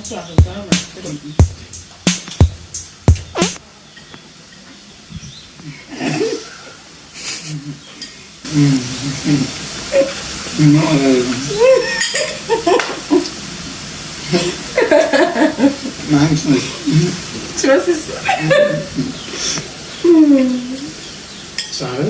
Tu vois, c'est ça. Ça va?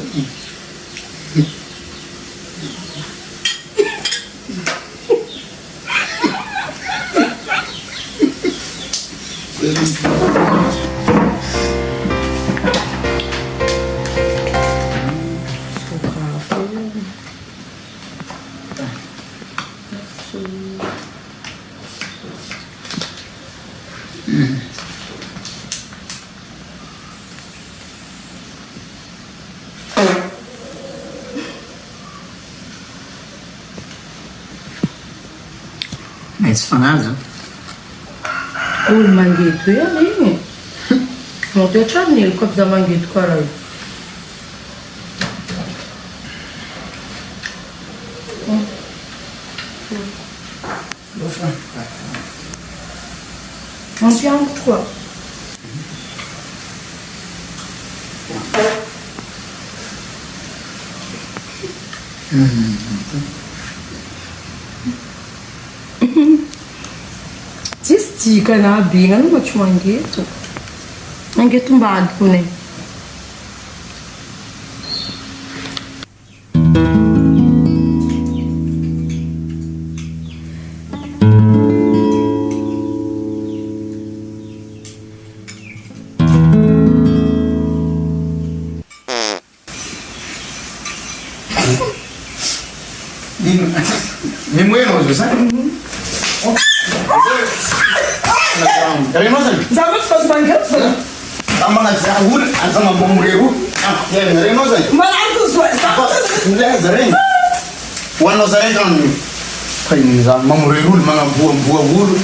Mas fanado. Olo mangeto yan eh. Não tem chanel ko sa mangeto ko rin. Não tem algo quoi. Tika na binga no mati mangueto. Angetom-bady né? Ni bueno, ¿sabes? Dari mana sih? Zaman pas mangeto. Sama nasi awul, sama bom rebu. Ya dari mana sih? Mana aku suai. Enggak sering. Wan lo sering kan? Kayak zaman bom rebu, mana buah buah bulu.